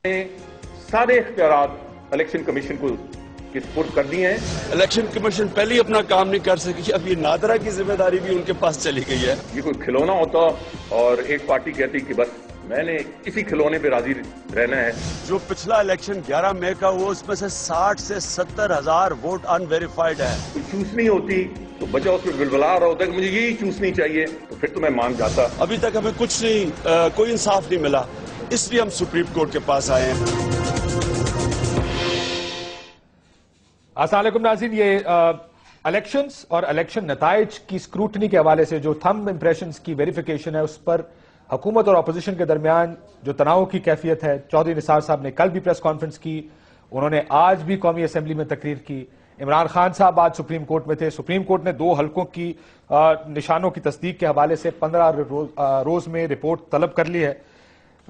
نے سارے اختیارات الیکشن کمیشن کو سپورٹ کر دیے ہیں۔ الیکشن کمیشن پہلے ہی اپنا کام نہیں کر سکی، اب یہ نادرا کی ذمہ داری بھی ان کے پاس چلی گئی ہے۔ یہ کوئی کھلونا ہوتا اور ایک پارٹی کہتی کہ بس میں نے اسی کھلونے پہ راضی رہنا ہے۔ جو پچھلا الیکشن 11 مئی کا ہوا اس میں سے 60 سے 70 ہزار ووٹ ان ویریفائڈ ہے۔ کوئی چوسنی ہوتی تو بچہ اس پہ بلبلا رہا ہوتا ہے کہ مجھے یہی چوسنی چاہیے، تو پھر تو میں مان جاتا۔ ابھی تک ہمیں کچھ نہیں، کوئی انصاف نہیں ملا، اس لیے ہم سپریم کورٹ کے پاس آئے ہیں۔ السلام علیکم ناظرین، یہ الیکشنز اور الیکشن نتائج کی اسکروٹنی کے حوالے سے جو تھم امپریشنز کی ویریفیکیشن ہے اس پر حکومت اور اپوزیشن کے درمیان جو تناؤ کی کیفیت ہے، چودھری نثار صاحب نے کل بھی پریس کانفرنس کی، انہوں نے آج بھی قومی اسمبلی میں تقریر کی۔ عمران خان صاحب آج سپریم کورٹ میں تھے، سپریم کورٹ نے 2 حلقوں کی نشانوں کی تصدیق کے حوالے سے 15 روز میں رپورٹ طلب کر لی ہے۔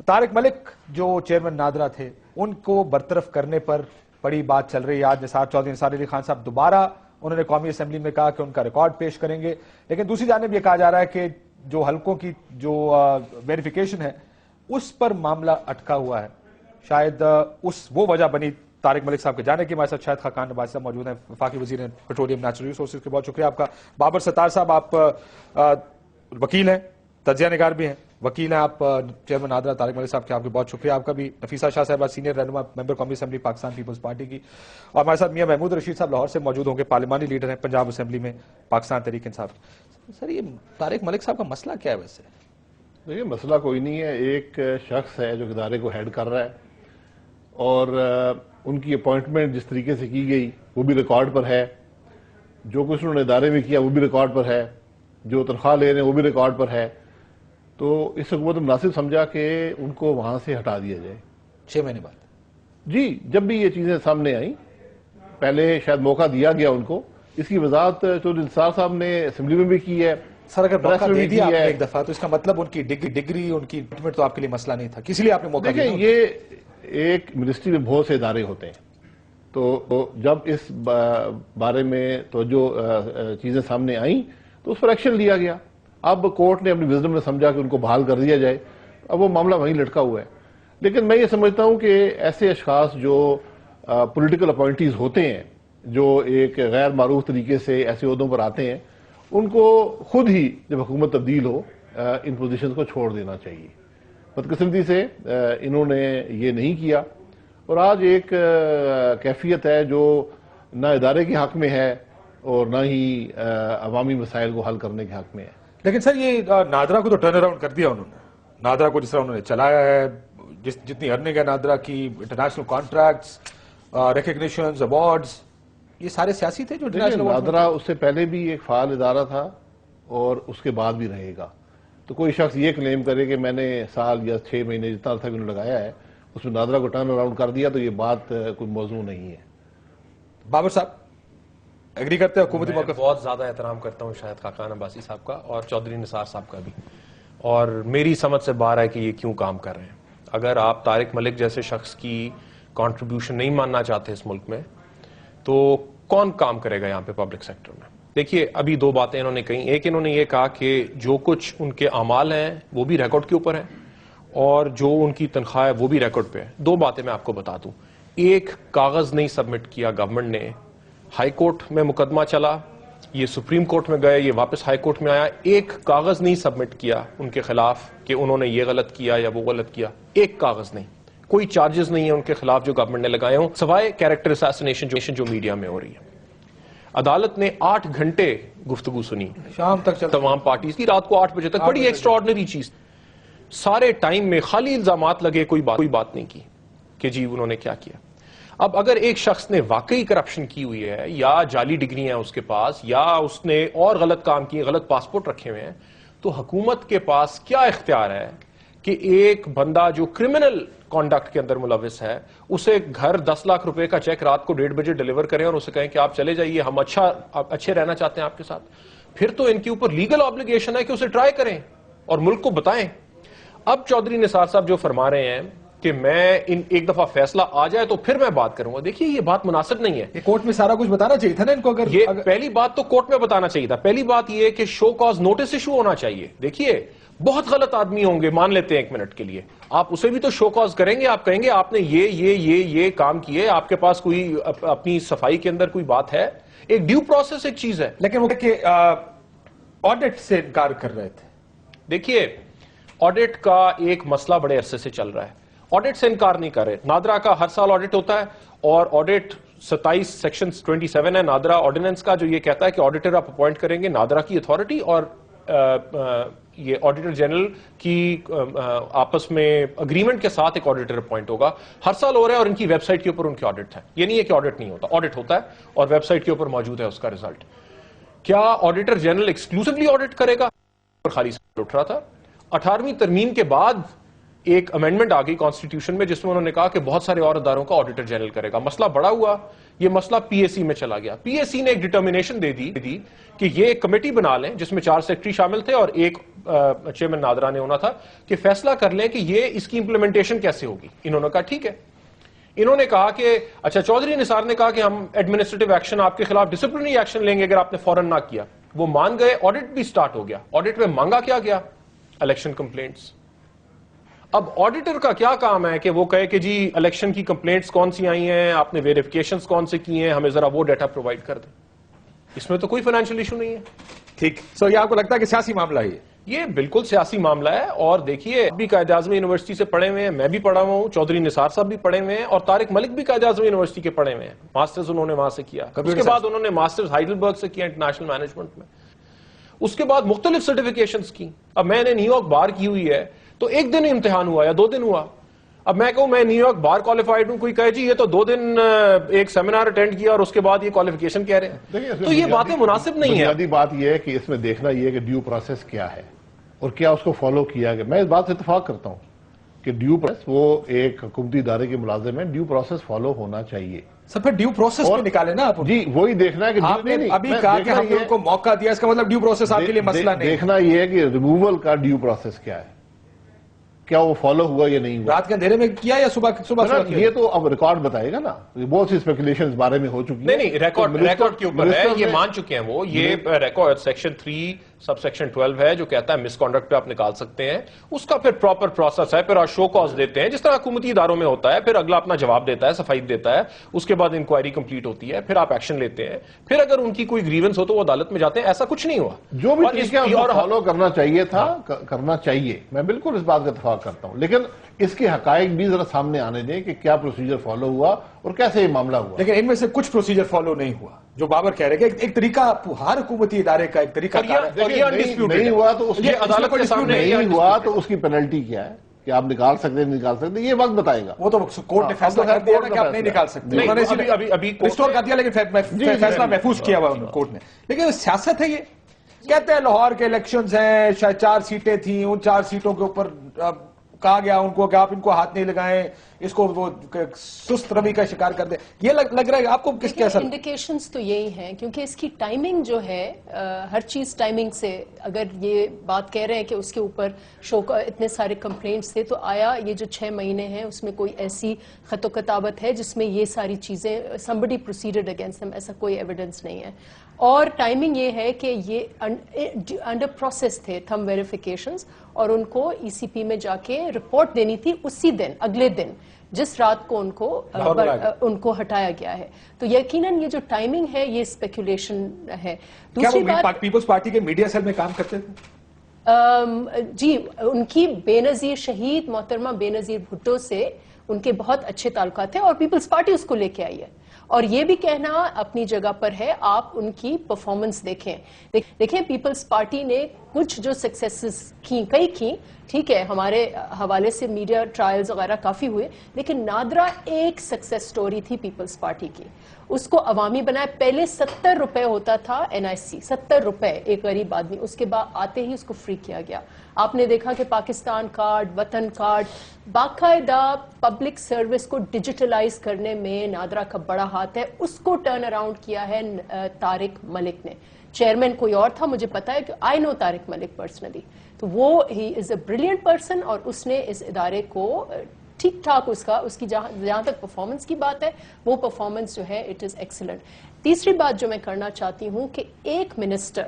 طارق ملک جو چیئرمین نادرا تھے ان کو برطرف کرنے پر بڑی بات چل رہی ہے۔ آج چودھری نثار علی خان صاحب دوبارہ انہوں نے قومی اسمبلی میں کہا کہ ان کا ریکارڈ پیش کریں گے، لیکن دوسری جانب یہ کہا جا رہا ہے کہ جو حلقوں کی جو ویریفیکیشن ہے اس پر معاملہ اٹکا ہوا ہے، شاید وہ وجہ بنی طارق ملک صاحب کے جانے کی۔ ہمارے ساتھ شاہد خاقان نواز صاحب موجود ہیں، وفاقی وزیر پیٹرولیم نیچرل ریسورسز کے، بہت شکریہ آپ کا۔ بابر ستار صاحب، آپ وکیل ہیں، تجزیہ نگار بھی ہیں، وکیل ہیں آپ، چیئرمین نادرا طارق ملک صاحب کے، آپ کا بہت شکریہ آپ کا بھی۔ نفیسہ شاہ صاحبہ، سینئر رہنما ممبر قومی اسمبلی پاکستان پیپلز پارٹی کی، اور ہمارے ساتھ میاں محمود رشید صاحب لاہور سے موجود ہوں گے، پارلیمانی لیڈر ہیں پنجاب اسمبلی میں پاکستان تحریک انصاف۔ سر، یہ طارق ملک صاحب کا مسئلہ کیا ہے ویسے؟ دیکھیے، مسئلہ کوئی نہیں ہے، ایک شخص ہے جو ادارے کو ہیڈ کر رہا ہے، اور ان کی اپوائنٹمنٹ جس طریقے سے کی گئی وہ بھی ریکارڈ پر ہے، جو کچھ انہوں نے ادارے میں کیا وہ بھی ریکارڈ پر ہے، جو تنخواہ لے رہے ہیں وہ بھی ریکارڈ پر ہے، تو اس حکومت نے مناسب سمجھا کہ ان کو وہاں سے ہٹا دیا جائے 6 مہینے بعد۔ جی، جب بھی یہ چیزیں سامنے آئیں، پہلے شاید موقع دیا گیا ان کو، اس کی وضاحت چودھری نثار صاحب نے اسمبلی میں بھی کی ہے۔ سر، اگر موقع دے دیا آپ نے ایک دفعہ تو اس کا مطلب ان کی ڈگری ان کی اپوائنٹمنٹ تو آپ کے لیے مسئلہ نہیں تھا، کسی لیے آپ نے موقع دیا؟ دیکھیں، یہ ایک منسٹری میں بہت سے ادارے ہوتے ہیں، تو جب اس بارے میں توجہ چیزیں سامنے آئیں تو اس پر ایکشن لیا گیا۔ اب کورٹ نے اپنی وزڈم میں سمجھا کہ ان کو بحال کر دیا جائے، اب وہ معاملہ وہیں لٹکا ہوا ہے۔ لیکن میں یہ سمجھتا ہوں کہ ایسے اشخاص جو پولیٹیکل اپوائنٹیز ہوتے ہیں، جو ایک غیر معروف طریقے سے ایسے عہدوں پر آتے ہیں، ان کو خود ہی جب حکومت تبدیل ہو ان پوزیشنز کو چھوڑ دینا چاہیے۔ بدقسمتی سے انہوں نے یہ نہیں کیا، اور آج ایک کیفیت ہے جو نہ ادارے کے حق میں ہے اور نہ ہی عوامی مسائل کو حل کرنے کے حق میں ہے۔ لیکن سر، یہ نادرا کو تو ٹرن اراؤنڈ کر دیا انہوں نے، نادرا کو جس طرح انہوں نے چلایا ہے، جتنی ارننگ ہے نادرا کی، انٹرنیشنل کانٹریکٹس، ریکگنیشنز، ایوارڈز، یہ سارے سیاسی تھے جو نادرا اس سے پہلے بھی ایک فعال ادارہ تھا اور اس کے بعد بھی رہے گا۔ تو کوئی شخص یہ کلیم کرے کہ میں نے سال یا 6 مہینے جتنا عرصہ انہوں نے لگایا ہے اس میں نادرا کو ٹرن اراؤنڈ کر دیا، تو یہ بات کوئی موضوع نہیں ہے۔ بابر صاحب ایگری کرتے ہیں حکومتی میں موقف؟ بہت زیادہ احترام کرتا ہوں شاہد خاقان عباسی صاحب کا اور چودھری نثار صاحب کا بھی، اور میری سمجھ سے باہر ہے کہ یہ کیوں کام کر رہے ہیں۔ اگر آپ طارق ملک جیسے شخص کی کنٹریبیوشن نہیں ماننا چاہتے اس ملک میں، تو کون کام کرے گا یہاں پہ پبلک سیکٹر میں؟ دیکھیے، ابھی 2 باتیں انہوں نے کہیں۔ ایک، انہوں نے یہ کہا کہ جو کچھ ان کے اعمال ہیں وہ بھی ریکارڈ کے اوپر ہیں، اور جو ان کی تنخواہ ہے وہ بھی ریکارڈ پہ ہے۔ 2 باتیں میں آپ کو بتا دوں۔ ایک، کاغذ نہیں سبمٹ کیا گورنمنٹ نے، ہائی کورٹ میں مقدمہ چلا، یہ سپریم کورٹ میں گئے، یہ واپس ہائی کورٹ میں آیا، ایک کاغذ نہیں سبمٹ کیا ان کے خلاف کہ انہوں نے یہ غلط کیا یا وہ غلط کیا، ایک کاغذ نہیں، کوئی چارجز نہیں ہے ان کے خلاف جو گورنمنٹ نے لگائے ہوں، سوائے کیریکٹر اساسینیشن جو میڈیا میں ہو رہی ہے۔ عدالت نے 8 گھنٹے گفتگو سنی شام تک تمام پارٹیز کی، رات کو 8 بجے تک، بڑی ایکسٹراڈنری چیز۔ سارے ٹائم میں خالی الزامات لگے، کوئی بات نہیں کی کہ جی انہوں نے کیا کیا۔ اب اگر ایک شخص نے واقعی کرپشن کی ہوئی ہے، یا جعلی ڈگری ہیں اس کے پاس، یا اس نے اور غلط کام کیے، غلط پاسپورٹ رکھے ہوئے ہیں، تو حکومت کے پاس کیا اختیار ہے کہ ایک بندہ جو کرمنل کانڈکٹ کے اندر ملوث ہے، اسے گھر 10 لاکھ روپے کا چیک رات کو 1:30 بجے ڈیلیور کریں اور اسے کہیں کہ آپ چلے جائیے، ہم اچھے رہنا چاہتے ہیں آپ کے ساتھ؟ پھر تو ان کے اوپر لیگل آبلیگیشن ہے کہ اسے ٹرائی کریں اور ملک کو بتائیں۔ اب چودھری نثار صاحب جو فرما رہے ہیں کہ میں ایک دفعہ فیصلہ آ جائے تو پھر میں بات کروں گا، دیکھیے یہ بات مناسب نہیں ہے۔ یہ کورٹ میں سارا کچھ بتانا چاہیے تھا نا ان کو، اگر یہ پہلی بات تو کورٹ میں بتانا چاہیے تھا۔ پہلی بات یہ کہ شو کاز نوٹس ایشو ہونا چاہیے۔ دیکھیے، بہت غلط آدمی ہوں گے، مان لیتے ہیں ایک منٹ کے لیے، آپ اسے بھی تو شو کاز کریں گے، آپ کہیں گے آپ نے یہ کام کیے، آپ کے پاس کوئی اپنی صفائی کے اندر کوئی بات ہے؟ ایک ڈیو پروسیس ایک چیز ہے. لیکن وہ کہ آڈٹ سے انکار کر رہے تھے. دیکھیے آڈٹ کا ایک مسئلہ بڑے عرصے سے چل رہا ہے، آڈٹ سے انکار نہیں کر رہے. نادرا کا ہر سال آڈٹ ہوتا ہے، اور آڈٹ 27 سیکشن 27 ہے نادرا آرڈیننس کا، جو یہ کہتا ہے کہ آڈیٹر آپ اپوائنٹ کریں گے نادرا کی اتھارٹی اور یہ آڈیٹر جنرل کی آپس میں اگریمنٹ کے ساتھ ایک آڈیٹر اپوائنٹ ہوگا. ہر سال ہو رہا ہے، اور ان کی ویب سائٹ کے اوپر ان کے آڈٹ ہے. یہ نہیں ہے کہ آڈٹ نہیں ہوتا، آڈٹ ہوتا ہے اور ویب سائٹ کے اوپر موجود ہے اس کا ریزلٹ. کیا آڈیٹر جنرل ایکسکلوسively آڈٹ کرے گا؟ خالی سوال اٹھ رہا تھا. 18ویں ترمیم کے بعد ایک امینڈمنٹ آ گئی کانسٹیٹیوشن میں جس میں انہوں نے کہا کہ بہت سارے اور اداروں کا آڈیٹر جنرل کرے گا. مسئلہ بڑا ہوا، یہ مسئلہ پی اے سی میں چلا گیا. پی اے سی نے ایک ڈٹرمینیشن دے دی کہ یہ ایک کمیٹی بنا لیں جس میں 4 سیکرٹری شامل تھے اور ایک چیئرمین نادرا نے ہونا تھا، کہ فیصلہ کر لیں کہ یہ اس کی امپلیمنٹیشن کیسے ہوگی. انہوں نے کہا ٹھیک ہے. انہوں نے کہا کہ اچھا چودھری نثار نے کہا کہ ہم ایڈمنسٹریٹو ایکشن آپ کے خلاف ڈسپلنری ایکشن لیں گے اگر آپ نے فوراً نہ کیا. وہ مان گئے، آڈٹ بھی سٹارٹ ہو گیا. آڈٹ میں مانگا کیا گیا؟ Election complaints. اب آڈیٹر کا کیا کام ہے کہ وہ کہے کہ جی الیکشن کی کمپلینٹس کون سی آئی ہیں، آپ نے ویریفیکیشنز کون سے کی ہیں، ہمیں ذرا وہ ڈیٹا پرووائڈ کر دیں. اس میں تو کوئی فائنینشیل ایشو نہیں ہے. ٹھیک. سو یہ آپ کو لگتا ہے کہ سیاسی معاملہ ہے؟ یہ بالکل سیاسی معاملہ ہے. اور دیکھیے بھی قائد اعظم یونیورسٹی سے پڑھے ہوئے ہیں، میں بھی پڑھا ہوا ہوں، چودھری نثار صاحب بھی پڑھے ہوئے ہیں، اور طارق ملک بھی قائد اعظم یونیورسٹی کے پڑھے ہوئے ہیں. ماسٹرز انہوں نے وہاں سے کیا، اس کے بعد انہوں نے ماسٹرز ہائیڈلبرگ سے کیا انٹرنیشنل مینجمنٹ میں. اس کے بعد مختلف سرٹیفکیشنز کی. اب میں نے نیو یارک بار کی ہوئی ہے تو 1 دن امتحان ہوا یا 2 دن ہوا. اب میں کہوں میں نیو یارک بار کوالیفائڈ ہوں، کوئی کہے جی یہ تو 2 دن ایک سیمینار اٹینڈ کیا اور اس کے بعد یہ کوالیفیکیشن کہہ رہے ہیں، تو یہ باتیں مناسب نہیں ہیں. بنیادی بات یہ ہے کہ اس میں دیکھنا یہ ہے کہ ڈیو پروسیس کیا ہے اور کیا اس کو فالو کیا گیا. میں اس بات سے اتفاق کرتا ہوں کہ ڈیو پروسیس، وہ ایک حکومتی ادارے کے ملازم ہیں، ڈیو پروسیس فالو ہونا چاہیے. سر پھر ڈیو پروسیس پہ نکالے نا آپ. جی وہی دیکھنا ہے کہ آپ نے ابھی کہا کہ ہم نے ان کو موقع دیا، اس کا مطلب ڈیو پروسیس آپ کے لیے مسئلہ نہیں. دیکھنا یہ ہے کہ ریموول کا ڈیو پروسیس کیا ہے، کیا وہ فالو ہوا یا نہیں ہوا. رات کے اندھیرے میں کیا یا صبح یہ تو اب ریکارڈ بتائے گا نا. بہت سی اسپیکولیشن اس بارے میں ہو چکی ہیں. نہیں ریکارڈ کے اوپر ہے، یہ مان چکے ہیں وہ. یہ ریکارڈ سیکشن 3 سب سیکشن 12 ہے جو کہتا ہے مس کانڈکٹ پہ آپ نکال سکتے ہیں. اس کا پھر پراپر پروسیس ہے، پھر آپ شو کاز دیتے ہیں جس طرح حکومتی اداروں میں ہوتا ہے، پھر اگلا اپنا جواب دیتا ہے، صفائی دیتا ہے، اس کے بعد انکوائری کمپلیٹ ہوتی ہے، پھر آپ ایکشن لیتے ہیں، پھر اگر ان کی کوئی گریونس ہو تو وہ عدالت میں جاتے ہیں. ایسا کچھ نہیں ہوا. جو بھی طریقہ فالو کرنا چاہیے تھا کرنا چاہیے، میں بالکل اس بات کا اتفاق کرتا ہوں، لیکن اس کے حقائق بھی ذرا سامنے آنے دیں کہ کیا پروسیجر فالو ہوا اور کیسے یہ معاملہ ہوا. لیکن ان میں سے کچھ پروسیجر فالو نہیں ہوا جو بابر کہہ رہے کہ ایک طریقہ ہر حکومتی ادارے کا ایک طریقہ نہیں ہوا تو عدالت کے سامنے نہیں ہوا تو اس کی پینلٹی کیا ہے کہ آپ نکال سکتے ہیں نکال سکتے، یہ وقت بتائے گا. وہ تو کورٹ نے فیصلہ کر دیا کہ آپ نہیں نکال سکتے، انہوں نے ابھی ریسٹور کر دیا، لیکن فیصلہ محفوظ کیا ہوا کورٹ نے. لیکن سیاست ہے، یہ کہتے ہیں لاہور کے الیکشنز ہیں، شاید 4 سیٹیں تھیں، ان 4 سیٹوں کے اوپر کہا گیا ان کو کہ آپ ان کو ہاتھ نہیں لگائیں، اس کو وہ سست روی کا شکار کر دیں. یہ لگ رہا ہے آپ کو کس کے اثر؟ انڈیکیشنز تو یہی ہیں کیونکہ اس کی ٹائمنگ جو ہے، ہر چیز ٹائمنگ سے، اگر یہ بات کہہ رہے ہیں کہ اس کے اوپر اتنے سارے کمپلینٹس تھے، تو آیا یہ جو 6 مہینے ہیں اس میں کوئی ایسی خط و کتابت ہے جس میں یہ ساری چیزیں somebody proceeded against them؟ ایسا کوئی ایویڈنس نہیں ہے. اور ٹائمنگ یہ ہے کہ یہ انڈر پروسیس تھے تھم ویریفیکیشنز، اور ان کو ای سی پی میں جا کے رپورٹ دینی تھی اسی دن، اگلے دن، جس رات کو ان کو ہٹایا گیا ہے. تو یقیناً یہ جو ٹائمنگ ہے یہ اسپیکولیشن ہے. دوسری بات، پیپلز پارٹی کے میڈیا سیل میں کام کرتے تھے؟ جی، ان کی بے نظیر شہید محترمہ بے نظیر بھٹو سے ان کے بہت اچھے تعلقات ہیں اور پیپلز پارٹی اس کو لے کے آئی ہے. اور یہ بھی کہنا اپنی جگہ پر ہے، آپ ان کی پرفارمنس دیکھیں پیپلز پارٹی نے کچھ جو سکسیسز کئی کی، ٹھیک ہے، ہمارے حوالے سے میڈیا ٹرائلز وغیرہ کافی ہوئے، لیکن نادرا ایک سکسیس سٹوری تھی پیپلز پارٹی کی. اس کو عوامی بنایا. پہلے 70 روپے ہوتا تھا NIC، 70 روپے ایک غریب آدمی، اس کے بعد آتے ہی اس کو فری کیا گیا. آپ نے دیکھا کہ پاکستان کارڈ، وطن کارڈ، باقاعدہ پبلک سروس کو ڈیجیٹلائز کرنے میں نادرا کا بڑا ہاتھ ہے. اس کو ٹرن اراؤنڈ کیا ہے طارق ملک نے. چیئرمین کوئی اور تھا، مجھے پتا ہے کہ آئی نو طارق ملک پرسنلی، تو وہ ہی از اے بریلینٹ پرسن، اور اس نے اس ادارے کو ٹھیک ٹھاک اس کی جہاں تک پرفارمنس کی بات ہے، وہ پرفارمنس جو ہے اٹ از ایکسلنٹ. تیسری بات جو میں کرنا چاہتی ہوں کہ ایک منسٹر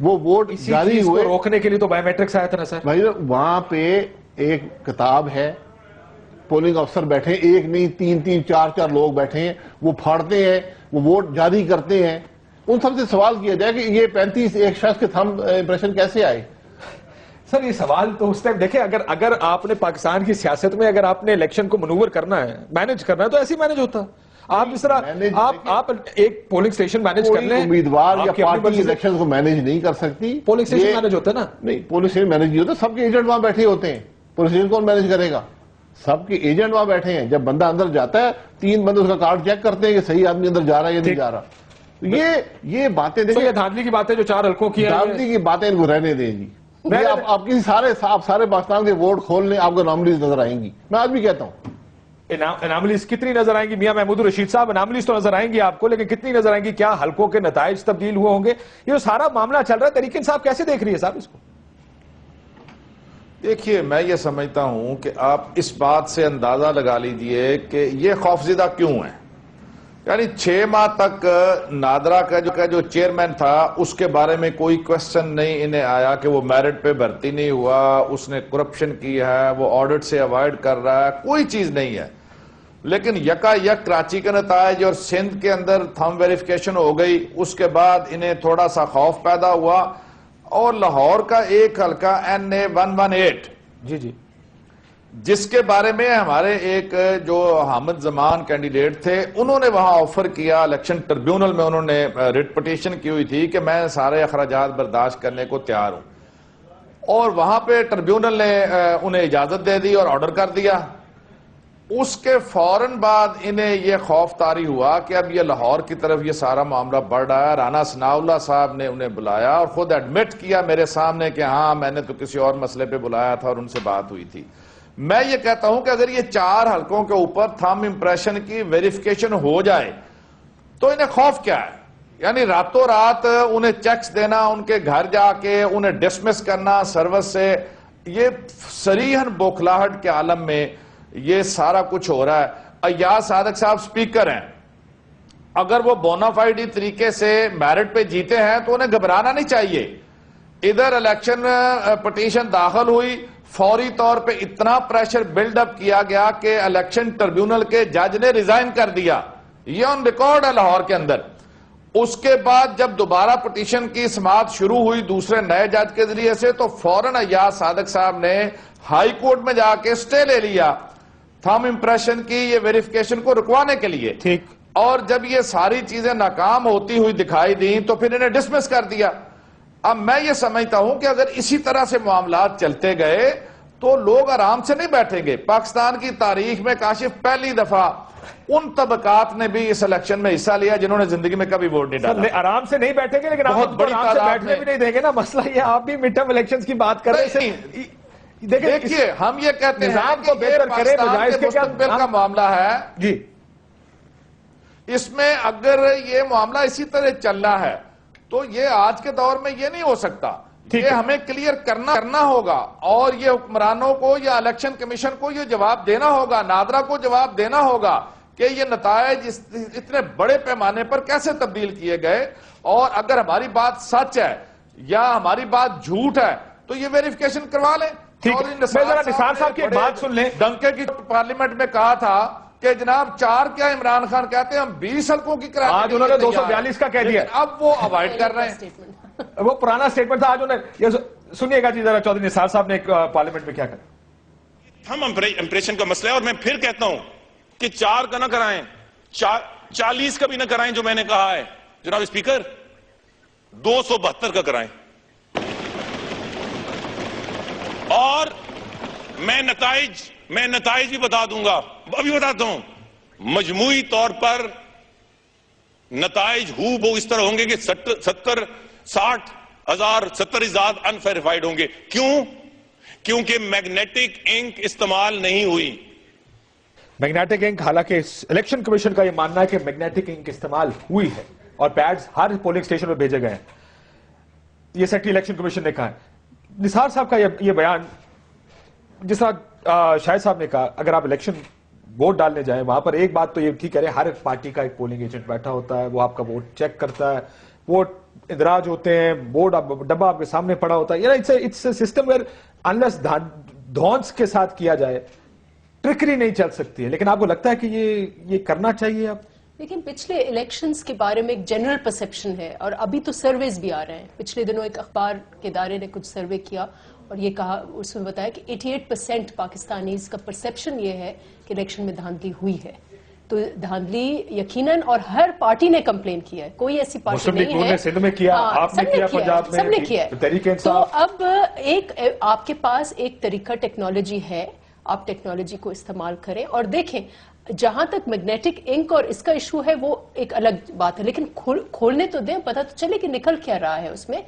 وہ ووٹ اسی جاری چیز کو ہوئے. روکنے کے لیے تو بایو میٹرکس آیا تھا نا سر. بھائی وہاں پہ ایک کتاب ہے, پولنگ افسر بیٹھے ہیں, ایک نہیں تین تین چار چار لوگ بیٹھے ہیں, وہ پھاڑتے ہیں, وہ ووٹ جاری کرتے ہیں. ان سب سے سوال کیا جائے کہ یہ 35 ایک شخص کے تھم امپریشن کیسے آئے؟ سر یہ سوال تو اس ٹائم دیکھیں, اگر آپ نے پاکستان کی سیاست میں اگر آپ نے الیکشن کو منور کرنا ہے, مینج کرنا ہے, تو ایسے ہی مینج ہوتا. آپ اس طرح آپ ایک پولنگ سٹیشن مینج کر لیں. امیدوار یا پارٹی الیکشن کو مینج نہیں کر سکتی. پولنگ سٹیشن مینج ہوتا ہے نا. نہیں, پولنگ سٹیشن مینج نہیں ہوتا, سب کے ایجنٹ وہاں بیٹھے ہوتے ہیں. پولنگ سٹیشن کون مینج کرے گا؟ سب کے ایجنٹ وہاں بیٹھے ہیں. جب بندہ اندر جاتا ہے 3 بندے اس کا کارڈ چیک کرتے ہیں کہ صحیح آدمی اندر جا رہا ہے یا نہیں جا رہا. یہ باتیں دیکھیں, یہ دھاندلی کی باتیں جو 4 حلقوں کی ہیں, دھاندلی کی باتیں ان کو رہنے دیں جی. آپ کسی سارے پاکستان کے ووٹ کھول لیں, آپ کو اناملیز نظر آئیں گی. میں آج بھی کہتا ہوں اناملیز کتنی نظر آئیں گی میاں محمود الرشید صاحب؟ اناملیز تو نظر آئیں گی آپ کو, لیکن کتنی نظر آئیں گی؟ کیا حلقوں کے نتائج تبدیل ہوئے ہوں گے؟ یہ جو سارا معاملہ چل رہا ہے, تحریک انصاف کیسے دیکھ رہی ہے صاحب اس کو؟ دیکھیے, میں یہ سمجھتا ہوں کہ آپ اس بات سے اندازہ لگا لیجئے کہ یہ خوفزدہ کیوں ہیں. یعنی 6 ماہ تک نادرا کا جو چیئرمین تھا اس کے بارے میں کوئی کوسچن نہیں انہیں آیا کہ وہ میرٹ پہ بھرتی نہیں ہوا, اس نے کرپشن کی ہے, وہ آڈٹ سے اوائڈ کر رہا ہے, کوئی چیز نہیں ہے. لیکن یکا یک کراچی کے نتائج اور سندھ کے اندر تھم ویریفیکیشن ہو گئی, اس کے بعد انہیں تھوڑا سا خوف پیدا ہوا. اور لاہور کا ایک حلقہ NA 118 جی جس کے بارے میں ہمارے ایک جو حامد زمان کینڈیڈیٹ تھے, انہوں نے وہاں آفر کیا, الیکشن ٹربیونل میں انہوں نے ریٹ پٹیشن کی ہوئی تھی کہ میں سارے اخراجات برداشت کرنے کو تیار ہوں, اور وہاں پہ ٹربیونل نے انہیں اجازت دے دی اور آرڈر کر دیا. اس کے فوراً بعد انہیں یہ خوف طاری ہوا کہ اب یہ لاہور کی طرف یہ سارا معاملہ بڑھ رہا ہے. رانا ثناء اللہ صاحب نے انہیں بلایا اور خود ایڈمٹ کیا میرے سامنے کہ ہاں میں نے تو کسی اور مسئلے پہ بلایا تھا اور ان سے بات ہوئی تھی. میں یہ کہتا ہوں کہ اگر یہ 4 حلقوں کے اوپر تھم امپریشن کی ویریفیکیشن ہو جائے تو انہیں خوف کیا ہے؟ یعنی راتوں رات انہیں چیکس دینا, ان کے گھر جا کے انہیں ڈسمس کرنا سروس سے, یہ صریحاً بوکھلاہٹ کے عالم میں یہ سارا کچھ ہو رہا ہے. ایاز صادق صاحب سپیکر ہیں, اگر وہ بونافائیڈی طریقے سے میرٹ پہ جیتے ہیں تو انہیں گھبرانا نہیں چاہیے. ادھر الیکشن پٹیشن داخل ہوئی, فوری طور پہ اتنا پریشر بلڈ اپ کیا گیا کہ الیکشن ٹربیونل کے جج نے ریزائن کر دیا, یہ آن ریکارڈ ہے لاہور کے اندر. اس کے بعد جب دوبارہ پٹیشن کی سماعت شروع ہوئی دوسرے نئے جج کے ذریعے سے, تو فوراً ایاز صادق صاحب نے ہائی کورٹ میں جا کے سٹے لے لیا تھم امپریشن کی یہ ویریفیکیشن کو رکوانے کے لیے. ٹھیک. اور جب یہ ساری چیزیں ناکام ہوتی ہوئی دکھائی دیں تو پھر انہیں ڈسمس کر دیا. اب میں یہ سمجھتا ہوں کہ اگر اسی طرح سے معاملات چلتے گئے تو لوگ آرام سے نہیں بیٹھیں گے. پاکستان کی تاریخ میں کاشف پہلی دفعہ ان طبقات نے بھی اس الیکشن میں حصہ لیا جنہوں نے زندگی میں کبھی ووٹ نہیں ڈالا. آرام سے نہیں بیٹھیں گے, لیکن بہت بڑی تعداد بیٹھنے بھی نہیں دیں گے نا. مسئلہ یہ آپ بھی مڈ ٹرم الیکشنز کی بات کر رہے ہیں. دیکھیے, ہم یہ کہتے ہیں نظام کو کہ بہتر کرے بجائے اس کے مستقبل کا معاملہ ہے جی. اس میں اگر یہ معاملہ اسی طرح چلنا ہے تو یہ آج کے دور میں یہ نہیں ہو سکتا. یہ ہمیں کلیئر کرنا ہوگا, اور یہ حکمرانوں کو یا الیکشن کمیشن کو یہ جواب دینا ہوگا, نادرا کو جواب دینا ہوگا کہ یہ نتائج اتنے بڑے پیمانے پر کیسے تبدیل کیے گئے. اور اگر ہماری بات سچ ہے یا ہماری بات جھوٹ ہے تو یہ ویریفیکیشن کروا لیں. نثار صاحب کی ایک بات سن لیں. ڈنکے کی پارلیمنٹ میں کہا تھا کہ جناب 4 کیا عمران خان کہتے ہیں, ہم 20 حلقوں کی کراچی. آج انہوں نے 242 کا کہہ دیا, اب وہ اوائڈ کر رہے ہیں. وہ پرانا سٹیٹمنٹ تھا. آج انہوں نے سنیے گا جی ذرا چودھری نثار صاحب نے پارلیمنٹ میں کیا کہا. ہم امپریشن کا مسئلہ ہے, اور میں پھر کہتا ہوں کہ 4 کا نہ کرائیں, 40 کا بھی نہ کرائیں جو میں نے کہا ہے. جناب اسپیکر 272 کا کرائیں. اور میں نتائج بھی بتا دوں گا, ابھی بتاتا ہوں. مجموعی طور پر نتائج ہو اس طرح ہوں گے کہ 70,000 انفیریفائڈ ہوں گے. کیوں؟ کیونکہ میگنیٹک انک استعمال نہیں ہوئی. میگنیٹک انک, حالانکہ الیکشن کمیشن کا یہ ماننا ہے کہ میگنیٹک انک استعمال ہوئی ہے اور پیڈز ہر پولنگ سٹیشن پر بھیجے گئے ہیں. یہ سیکٹری الیکشن کمیشن نے کہا ہے. نثار صاحب کا یہ بیان, جس طرح شاہد صاحب نے کہا, اگر آپ الیکشن ووٹ ڈالنے جائیں وہاں پر ایک بات تو یہ ٹھیک ہے, ہر ایک پارٹی کا ایک پولنگ ایجنٹ بیٹھا ہوتا ہے, وہ آپ کا ووٹ چیک کرتا ہے, ووٹ اندراج ہوتے ہیں, بورڈ ڈبہ آپ کے سامنے پڑا ہوتا ہے. It's a system where unless دھونس کے ساتھ کیا جائے ٹرکری نہیں چل سکتی ہے. لیکن آپ کو لگتا ہے کہ یہ کرنا چاہیے؟ آپ لیکن پچھلے الیکشنز کے بارے میں ایک جنرل پرسپشن ہے, اور ابھی تو سرویز بھی آ رہے ہیں. پچھلے دنوں ایک اخبار کے ادارے نے کچھ سروے کیا اور یہ کہا, اس میں بتایا کہ 88% پاکستانیز کا پرسپشن یہ ہے کہ الیکشن میں دھاندلی ہوئی ہے. تو دھاندلی یقیناً, اور ہر پارٹی نے کمپلین کیا ہے, کوئی ایسی پارٹی نہیں ہے. سندھ میں کیا, آپ نے کیا, پنجاب میں, سب نے کیا. تحریک تو انصاف. اب آپ کے پاس ایک طریقہ ٹیکنالوجی ہے, آپ ٹیکنالوجی کو استعمال کریں اور دیکھیں. جہاں تک میگنیٹک انک اور اس کا ایشو ہے وہ ایک الگ بات ہے, لیکن کھولنے تو دیں, پتہ تو چلے کہ نکل کیا رہا ہے اس میں.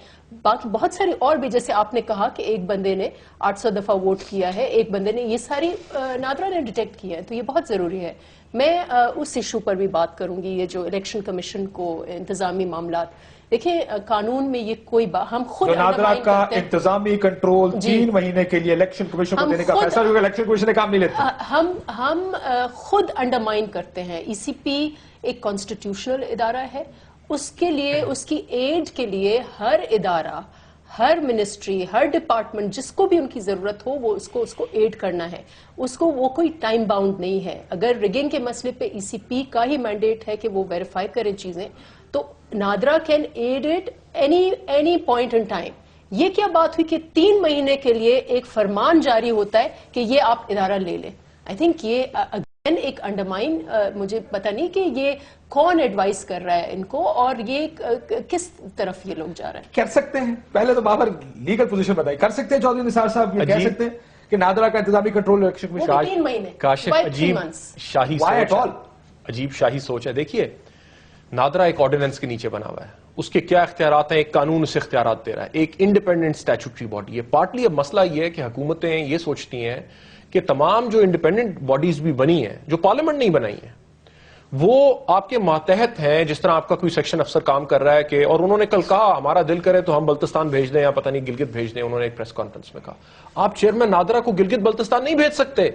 باقی بہت ساری اور بھی, جیسے آپ نے کہا کہ ایک بندے نے 800 دفعہ ووٹ کیا ہے, ایک بندے نے, یہ ساری نادرا نے ڈیٹیکٹ کیا ہے. تو یہ بہت ضروری ہے. میں اس ایشو پر بھی بات کروں گی, یہ جو الیکشن کمیشن کو انتظامی معاملات. دیکھیں قانون میں یہ کوئی ہم خود نادرا کا انتظامی کنٹرول 3 مہینے کے لیے الیکشن کمیشن کو دینے کا فیصلہ, جو الیکشن کمیشن نے کام نہیں لیتا. ہم خود انڈرمائن کرتے ہیں. ای سی پی ایک کانسٹیٹیوشنل ادارہ ہے, اس کے لیے, اس کی ایڈ کے لیے ہر ادارہ, ہر منسٹری, ہر ڈپارٹمنٹ جس کو بھی ان کی ضرورت ہو وہ اس کو ایڈ کرنا ہے. اس کو وہ کوئی ٹائم باؤنڈ نہیں ہے. اگر ریگنگ کے مسئلے پہ ای سی پی کا ہی مینڈیٹ ہے کہ وہ ویریفائی کرے چیزیں, تو NADRA can add it any point in time. یہ کیا بات ہوئی کہ 3 مہینے کے لیے ایک فرمان جاری ہوتا ہے کہ یہ آپ ادارہ لے لیں. آئی تھنک یہ اگین ایک انڈرمائن, مجھے پتہ نہیں کہ یہ کون ایڈوائز کر رہا ہے ان کو, اور یہ کس طرف یہ لوگ جا رہے ہیں. کر سکتے ہیں, پہلے تو بابر لیگل پوزیشن بتائی, کر سکتے ہیں چودھری نثار صاحب, یہ کہہ سکتے ہیں کہ نادرا کا انتظامی کنٹرول الیکشن کمیشن 3 مہینے, کاشف عجیب شاہی سوچ ہے, عجیب شاہی سوچ ہے. دیکھیے نادرا ایک آرڈیننس کے نیچے بنا ہوا ہے, اس کے کیا اختیارات ہیں, ایک قانون اسے اختیارات دے رہا ہے, ایک انڈیپینڈنٹ اسٹیچوٹری باڈی ہے. پارٹلی اب مسئلہ یہ ہے کہ حکومتیں یہ سوچتی ہیں کہ تمام جو انڈیپینڈنٹ باڈیز بھی بنی ہیں, جو پارلیمنٹ نہیں بنائی ہیں, وہ آپ کے ماتحت ہیں. جس طرح آپ کا کوئی سیکشن افسر کام کر رہا ہے کہ, اور انہوں نے کل کہا ہمارا دل کرے تو ہم بلتستان بھیج دیں یا پتہ نہیں گلگت بھیج دیں. انہوں نے ایک پریس کانفرنس میں کہا آپ چیئرمین نادرا کو گلگت بلتستان نہیں بھیج سکتے,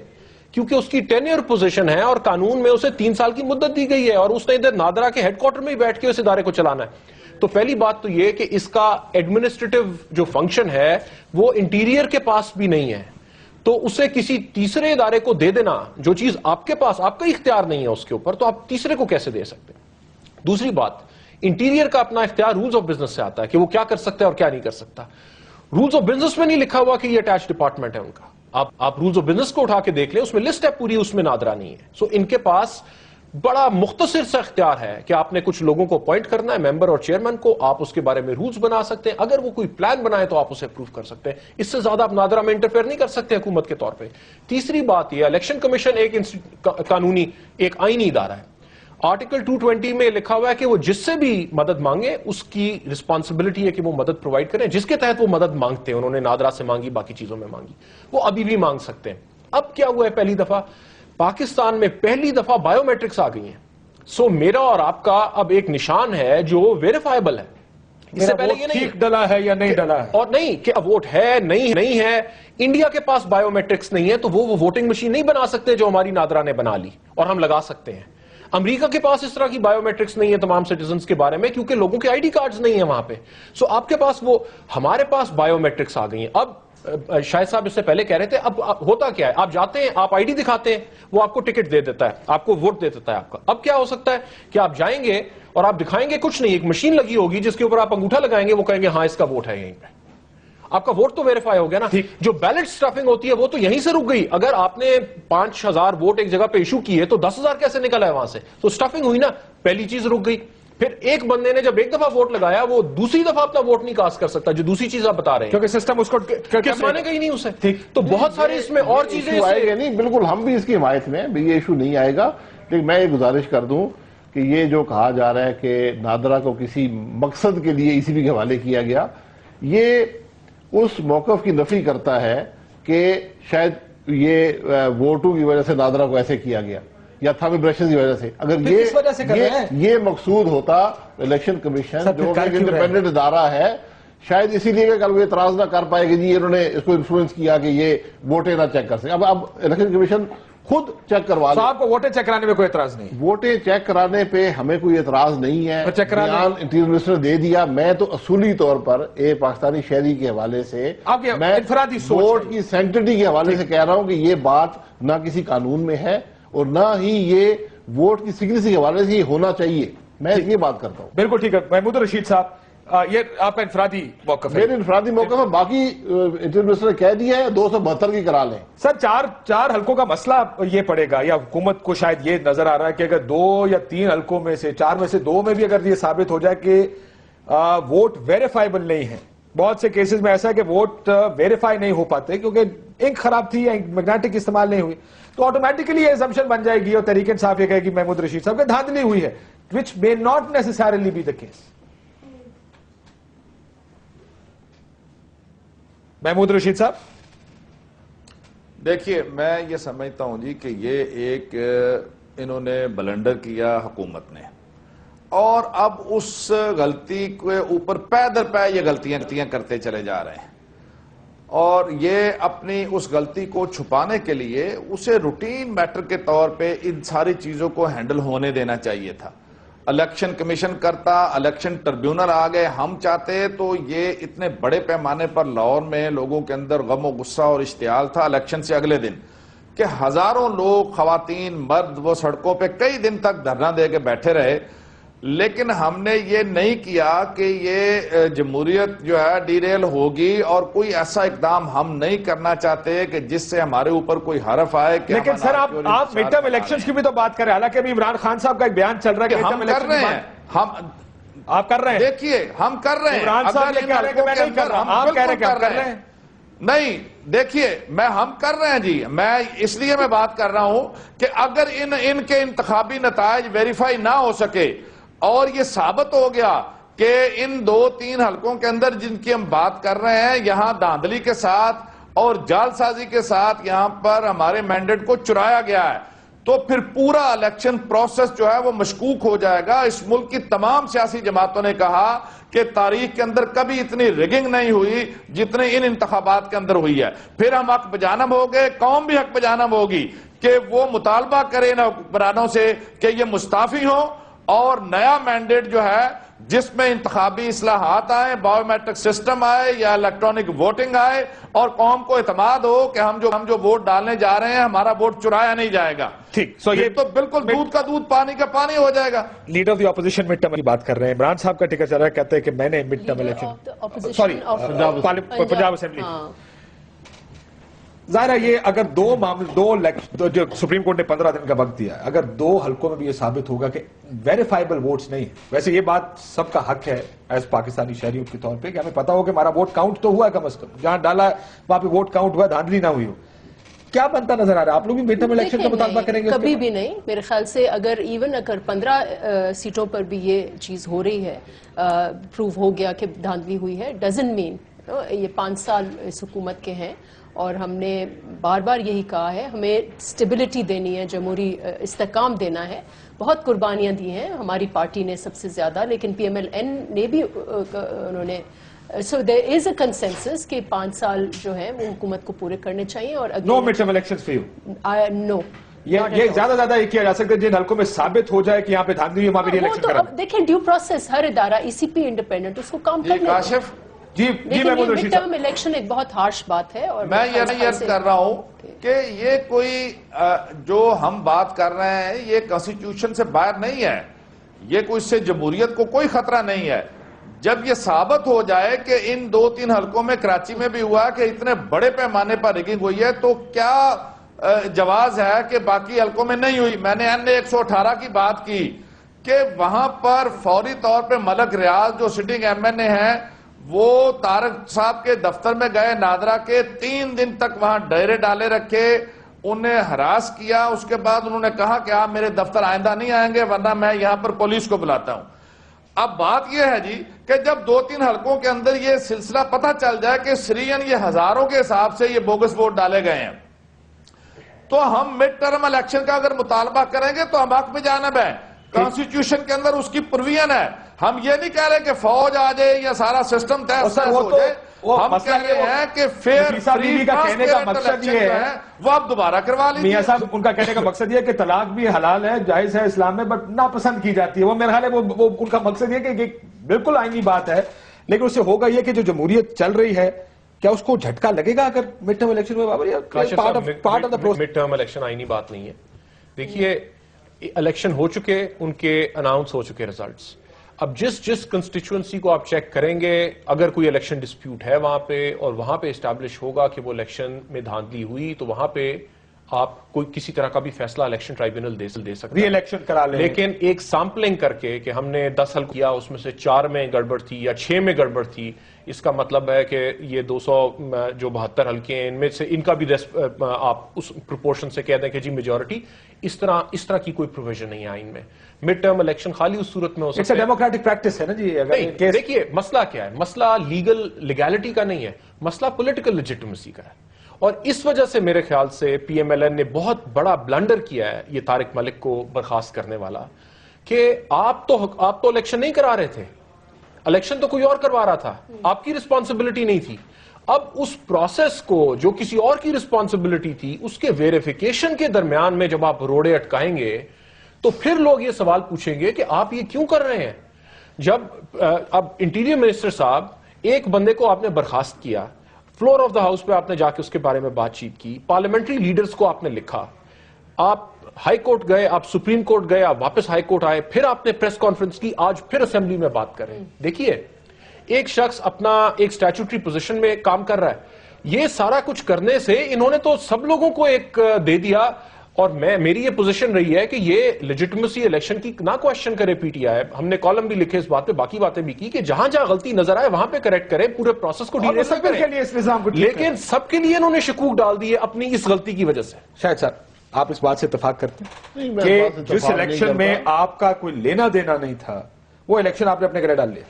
کیونکہ اس کی ٹینیور پوزیشن ہے اور قانون میں اسے 3 سال کی مدت دی گئی ہے, اور اس نے ادھر نادرا کے ہیڈ کوارٹر میں ہی بیٹھ کے اس ادارے کو چلانا ہے. تو پہلی بات تو یہ کہ اس کا ایڈمنسٹریٹو جو فنکشن ہے وہ انٹیریئر کے پاس بھی نہیں ہے, تو اسے کسی تیسرے ادارے کو دے دینا, جو چیز آپ کے پاس, آپ کا اختیار نہیں ہے اس کے اوپر, تو آپ تیسرے کو کیسے دے سکتے. دوسری بات, انٹیریئر کا اپنا اختیار رولز آف بزنس سے آتا ہے کہ وہ کیا کر سکتا ہے اور کیا نہیں کر سکتا. رولز آف بزنس میں نہیں لکھا ہوا کہ یہ اٹیچ ڈپارٹمنٹ ہے ان کا. آپ رولز آف بزنس کو اٹھا کے دیکھ لیں, اس میں لسٹ ہے پوری, اس میں نادرا نہیں ہے. سو ان کے پاس بڑا مختصر سا اختیار ہے کہ آپ نے کچھ لوگوں کو اپوائنٹ کرنا ہے, ممبر اور چیئرمین کو, آپ اس کے بارے میں رولز بنا سکتے ہیں, اگر وہ کوئی پلان بنائے تو آپ اسے اپروو کر سکتے ہیں. اس سے زیادہ آپ نادرا میں انٹرفیئر نہیں کر سکتے حکومت کے طور پہ. تیسری بات یہ, الیکشن کمیشن ایک قانونی, ایک آئینی ادارہ ہے. آرٹیکل 220 میں لکھا ہوا ہے کہ وہ جس سے بھی مدد مانگے اس کی رسپانسبلٹی ہے کہ وہ مدد پرووائڈ کریں. جس کے تحت وہ مدد مانگتے ہیں, انہوں نے نادرا سے مانگی, باقی چیزوں میں مانگی, وہ ابھی بھی مانگ سکتے ہیں. اب کیا ہوا ہے, پہلی دفعہ پاکستان میں پہلی دفعہ بایو میٹرکس آ گئی ہیں. سو میرا اور آپ کا اب ایک نشان ہے جو ویریفائبل ہے. اس سے پہلے یہ نہیں ڈلا ہے یا نہیں ڈلا ہے, اور نہیں کہ اب ووٹ ہے نہیں ہے. انڈیا کے پاس بایو میٹرکس نہیں ہے تو وہ ووٹنگ مشین نہیں بنا سکتے جو ہماری نادرا نے بنا لی اور ہم لگا سکتے ہیں. امریکہ کے پاس اس طرح کی بایو میٹرکس نہیں ہے تمام سٹیزنز کے بارے میں, کیونکہ لوگوں کے آئی ڈی کارڈز نہیں ہیں وہاں پہ. سو آپ کے پاس وہ, ہمارے پاس بایو میٹرکس آ گئی ہیں. اب شاہد صاحب اس سے پہلے کہہ رہے تھے, اب ہوتا کیا ہے, آپ جاتے ہیں, آپ آئی ڈی دکھاتے ہیں, وہ آپ کو ٹکٹ دے دیتا ہے, آپ کو ووٹ دے دیتا ہے آپ کا. اب کیا ہو سکتا ہے کہ آپ جائیں گے اور آپ دکھائیں گے کچھ نہیں, ایک مشین لگی ہوگی جس کے اوپر آپ انگوٹھا لگائیں گے, وہ کہیں گے ہاں اس کا ووٹ ہے یہیں پہ. آپ کا ووٹ تو ویریفائی ہو گیا نا. جو بیلٹ اسٹفنگ ہوتی ہے وہ تو یہیں سے رک گئی. اگر آپ نے 5000 ووٹ ایک جگہ پہ ایشو کیے تو 10,000 کیسے نکلا ہے وہاں سے, تو اسٹفنگ ہوئی نا, پہلی چیز رک گئی. پھر ایک بندے نے جب ایک دفعہ ووٹ لگایا وہ دوسری دفعہ اپنا ووٹ نہیں کاسٹ کر سکتا, جو دوسری چیز آپ بتا رہے ہیں, کیونکہ سسٹم اس کو کس مانے گا ہی نہیں اسے. تو بہت سارے اس میں اور چیزیں آئے گا نہیں. بالکل ہم بھی اس کی حمایت میں, یہ ایشو نہیں آئے گا. لیکن میں یہ گزارش کر دوں کہ یہ جو کہا جا رہا ہے کہ نادرا کو کسی مقصد کے لیے ای سی پی کے حوالے کیا گیا, یہ اس موقف کی نفی کرتا ہے کہ شاید یہ ووٹوں کی وجہ سے نادرا کو ایسے کیا گیا یا تھم امپریشن کی وجہ سے. اگر یہ مقصود ہوتا الیکشن کمیشن جو ایک انڈیپینڈنٹ ادارہ ہے, شاید اسی لیے کہ کل وہ اعتراض نہ کر پائے کہ جی انہوں نے اس کو انفلوئنس کیا کہ یہ ووٹیں نہ چیک کر سکے. اب الیکشن کمیشن خود چیک کروا تو لیں. آپ کو ووٹیں چیک کرانے میں کوئی اعتراض نہیں؟ ووٹیں چیک کرانے پہ ہمیں کوئی اعتراض نہیں ہے. بیان انٹیریئر منسٹر دے دیا. میں تو اصولی طور پر ایک پاکستانی شہری کے حوالے سے میں انفرادی سوچ ووٹ کی سینکٹریٹی کے حوالے سے کہہ رہا ہوں کہ یہ بات نہ کسی قانون میں ہے اور نہ ہی یہ ووٹ کی سیکریسی کے حوالے سے یہ ہونا چاہیے. میں یہ بات کرتا ہوں. بالکل ٹھیک ہے. محمود رشید صاحب یہ آپ کا انفرادی موقف ہے؟ میرے انفرادی موقف ہے. باقی انٹیریئر منسٹر نے کہہ دیا ہے 272 کی کرا لیں. سر چار حلقوں کا مسئلہ یہ پڑے گا یا حکومت کو شاید یہ نظر آ رہا ہے کہ اگر 2 یا 3 حلقوں میں سے 4 میں سے 2 میں بھی اگر یہ ثابت ہو جائے کہ ووٹ ویریفائیبل نہیں ہے. بہت سے کیسز میں ایسا ہے کہ ووٹ ویریفائی نہیں ہو پاتے کیونکہ انک خراب تھی یا میگنیٹک استعمال نہیں ہوئی, تو آٹومیٹکلی یہ اسمپشن بن جائے گی اور تحریک انصاف یہ کہے گی محمود رشید صاحب کہ دھاندلی ہوئی ہے, which may not necessarily be the case. Mahmood Rasheed صاحب دیکھیے, میں یہ سمجھتا ہوں جی کہ یہ ایک انہوں نے بلنڈر کیا حکومت نے, اور اب اس غلطی کے اوپر پے در پے یہ غلطیاں کرتے چلے جا رہے ہیں, اور یہ اپنی اس غلطی کو چھپانے کے لیے اسے روٹین میٹر کے طور پہ ان ساری چیزوں کو ہینڈل ہونے دینا چاہیے تھا. الیکشن کمیشن کرتا, الیکشن ٹربیونل آ گئے, ہم چاہتے تو یہ اتنے بڑے پیمانے پر لاہور میں لوگوں کے اندر غم و غصہ اور اشتعال تھا الیکشن سے اگلے دن کہ ہزاروں لوگ, خواتین, مرد وہ سڑکوں پہ کئی دن تک دھرنا دے کے بیٹھے رہے, لیکن ہم نے یہ نہیں کیا کہ یہ جمہوریت جو ہے ڈیریل ہوگی, اور کوئی ایسا اقدام ہم نہیں کرنا چاہتے کہ جس سے ہمارے اوپر کوئی حرف آئے. لیکن سر آپ مڈ ٹرم الیکشنز کی بھی تو بات کر رہے ہیں, حالانکہ ابھی عمران خان صاحب کا ایک بیان چل رہا ہے کہ ہم کر رہے ہیں. آپ کر رہے ہیں؟ دیکھیے ہم کر رہے ہیں. عمران صاحب یہ کہہ رہے ہیں کہ میں نہیں کر رہا, آپ کہہ رہے ہیں کہ ہم کر رہے ہیں. نہیں, دیکھیے ہم کر رہے ہیں جی. میں اس لیے میں بات کر رہا ہوں کہ اگر ان کے انتخابی نتائج ویریفائی نہ ہو سکے اور یہ ثابت ہو گیا کہ ان 2-3 حلقوں کے اندر جن کی ہم بات کر رہے ہیں یہاں دھاندلی کے ساتھ اور جال سازی کے ساتھ یہاں پر ہمارے مینڈیٹ کو چرایا گیا ہے, تو پھر پورا الیکشن پروسیس جو ہے وہ مشکوک ہو جائے گا. اس ملک کی تمام سیاسی جماعتوں نے کہا کہ تاریخ کے اندر کبھی اتنی ریگنگ نہیں ہوئی جتنے ان انتخابات کے اندر ہوئی ہے. پھر ہم حق بجانب ہو گئے, قوم بھی حق بجانب ہوگی کہ وہ مطالبہ کرے نا حکمرانوں سے کہ یہ مستعفی ہوں اور نیا مینڈیٹ جو ہے جس میں انتخابی اصلاحات آئے, بایو میٹرک سسٹم آئے یا الیکٹرانک ووٹنگ آئے, اور قوم کو اعتماد ہو کہ ہم جو ووٹ ڈالنے جا رہے ہیں ہمارا ووٹ چرایا نہیں جائے گا. ٹھیک, سو یہ تو بالکل دودھ کا دودھ پانی کا پانی ہو جائے گا. Leader of the opposition mid term کی بات کر رہے ہیں, عمران صاحب کا ٹکٹ چل رہا ہے, کہتے ہیں کہ میں نے mid term election sorry Punjab assembly, ظاہر ہے یہ اگر جو سپریم کورٹ نے 15 دن کا وقت دیا ہے, اگر 2 حلقوں میں بھی یہ ثابت ہوگا کہ ویریفائیبل ووٹس نہیں ہیں. ویسے یہ بات سب کا حق ہے ایز پاکستانی شہریوں کے طور پہ کہ ہمیں پتا ہو کہ ہمارا ووٹ کاؤنٹ تو ہوا ہے, کم از کم جہاں ڈالا وہاں پہ ووٹ کاؤنٹ ہوا, دھاندلی نہ ہوئی ہو. کیا بنتا نظر آ رہا ہے؟ آپ لوگ بھی مڈ ٹرم الیکشن کا مطالبہ کریں گے؟ کبھی بھی نہیں. میرے خیال سے اگر 15 سیٹوں پر بھی یہ چیز ہو رہی ہے, پروو ہو گیا کہ دھاندلی ہوئی ہے, ڈزنٹ مین یہ 5 سال اس حکومت کے ہیں, اور ہم نے بار بار یہی کہا ہے ہمیں اسٹیبلٹی دینی ہے, جمہوری استحکام دینا ہے. بہت قربانیاں دی ہیں ہماری پارٹی نے سب سے زیادہ, لیکن پی ایم ایل این نے بھی انہوں نے, سو دیر از اے کنسنسس کہ 5 سال جو ہے وہ حکومت کو پورے کرنے چاہیے. اور no mid term election for you? No, یہ زیادہ یہ کیا جا سکتا ہے جن حلقوں میں ثابت ہو جائے کہ یہاں پہ دھاندلی وہاں پہ الیکشن کرا. دیکھیں ڈیو پروسیس, ہر ادارہ ای سی پی انڈیپینڈنٹ اس کو کام کرنے دیں. جی محمود رشید صاحب, الیکشن ایک بہت ہارش بات ہے, اور میں یہ عرض کر رہا ہوں کہ یہ کوئی جو ہم بات کر رہے ہیں یہ کانسٹیٹیوشن سے باہر نہیں ہے, یہ کوئی اس سے جمہوریت کو کوئی خطرہ نہیں ہے. جب یہ ثابت ہو جائے کہ ان 2-3 حلقوں میں کراچی میں بھی ہوا کہ اتنے بڑے پیمانے پر ریگنگ ہوئی ہے, تو کیا جواز ہے کہ باقی حلقوں میں نہیں ہوئی؟ میں نے N118 کی بات کی کہ وہاں پر فوری طور پہ ملک ریاض جو سٹنگ ایم این اے ہیں وہ طارق صاحب کے دفتر میں گئے نادرا کے, 3 دن تک وہاں ڈیرے ڈالے رکھے, انہیں ہراس کیا. اس کے بعد انہوں نے کہا کہ آپ میرے دفتر آئندہ نہیں آئیں گے ورنہ میں یہاں پر پولیس کو بلاتا ہوں. اب بات یہ ہے جی کہ جب 2-3 حلقوں کے اندر یہ سلسلہ پتہ چل جائے کہ سرین یہ ہزاروں کے حساب سے یہ بوگس ووٹ ڈالے گئے ہیں, تو ہم مڈ ٹرم الیکشن کا اگر مطالبہ کریں گے تو ہم حق میں جانب ہیں. کانسٹیٹیوشن کے اندر اس کی پروویژن ہے. ہم یہ نہیں کہہ رہے کہ فوج آ جائے یا سارا سسٹم تحس نحس ہو جائے, ہم کہہ رہے ہیں کہ فیئر فری کا کہنے کا مقصد یہ ہے وہ آپ دوبارہ کروا لیجیے. میاں صاحب ان کا کہنے کا مقصد یہ ہے کہ طلاق بھی حلال ہے, جائز ہے اسلام میں, بٹ ناپسند کی جاتی ہے. وہ میرا خیال ہے وہ ان کا مقصد یہ کہ بالکل آئینی بات ہے, لیکن اس سے ہوگا یہ کہ جو جمہوریت چل رہی ہے کیا اس کو جھٹکا لگے گا اگر مڈ ٹرم الیکشن میں؟ Part of the process. Mid term election آئینی بات نہیں ہے. دیکھیے الیکشن ہو چکے, ان کے اناؤنس ہو چکے ریزلٹس. اب جس کنسٹیچوئنسی کو آپ چیک کریں گے, اگر کوئی الیکشن ڈسپیوٹ ہے وہاں پہ اور وہاں پہ اسٹیبلش ہوگا کہ وہ الیکشن میں دھاندلی ہوئی, تو وہاں پہ آپ کوئی کسی طرح کا بھی فیصلہ الیکشن ٹرائبیونل دے سکتے ہیں, ری الیکشن کرا لیں. لیکن ایک سیمپلنگ کر کے کہ ہم نے 10 حلقہ کیا, اس میں سے 4 میں گڑبڑ تھی یا 6 میں گڑبڑ تھی, اس کا مطلب ہے کہ یہ 200 جو 72 حلقے ہیں ان میں سے ان کا بھی آپ اس پروپورشن سے کہہ دیں کہ جی میجورٹی. اس طرح کی کوئی پروویژن نہیں ہے آئین میں. مڈ ٹرم الیکشن خالی اس صورت میں ہو سکتا ہے. ڈیموکریٹک پریکٹس ہے نا جی. دیکھیے مسئلہ کیا ہے, مسئلہ لیگلٹی کا نہیں ہے, مسئلہ پولیٹیکل لیجٹمیسی کا ہے. اور اس وجہ سے میرے خیال سے پی ایم ایل این نے بہت بڑا بلنڈر کیا ہے یہ طارق ملک کو برخاست کرنے والا, کہ آپ تو الیکشن نہیں کرا رہے تھے, الیکشن تو کوئی اور کروا رہا تھا, آپ کی رسپانسبلٹی نہیں تھی. اب اس پروسیس کو جو کسی اور کی رسپانسبلٹی تھی, اس کے ویریفیکیشن کے درمیان میں جب آپ روڑے اٹکائیں گے تو پھر لوگ یہ سوال پوچھیں گے کہ آپ یہ کیوں کر رہے ہیں. جب اب انٹیریئر منسٹر صاحب ایک بندے کو آپ نے برخاست کیا, فلور آف دا ہاؤس پہ آپ نے جا کے اس کے بارے میں بات چیت کی, پارلیمنٹری لیڈرز کو آپ نے لکھا, آپ ہائی کورٹ گئے, آپ سپریم کورٹ گئے, آپ واپس ہائی کورٹ آئے, پھر آپ نے پریس کانفرنس کی, آج پھر اسمبلی میں بات کریں. دیکھیے ایک شخص اپنا ایک سٹیچوٹری پوزیشن میں کام کر رہا ہے, یہ سارا کچھ کرنے سے انہوں نے تو سب لوگوں کو ایک دے دیا. اور میری یہ پوزیشن رہی ہے کہ یہ لیجٹمیسی الیکشن کی نہ کوشچن کرے پی ٹی آئی. ہم نے کالم بھی لکھے اس بات پہ, باقی باتیں بھی کی کہ جہاں جہاں غلطی نظر آئے وہاں پہ کریکٹ کریں, پورے پروسیس کو ڈیل کریں. لیکن سب کے لیے انہوں نے شکوک ڈال دیے اپنی اس غلطی کی وجہ سے. شاید سر آپ اس بات سے اتفاق کرتے ہیں کہ جس الیکشن میں آپ کا کوئی لینا دینا نہیں تھا وہ الیکشن آپ نے اپنے گھر ڈال لیا؟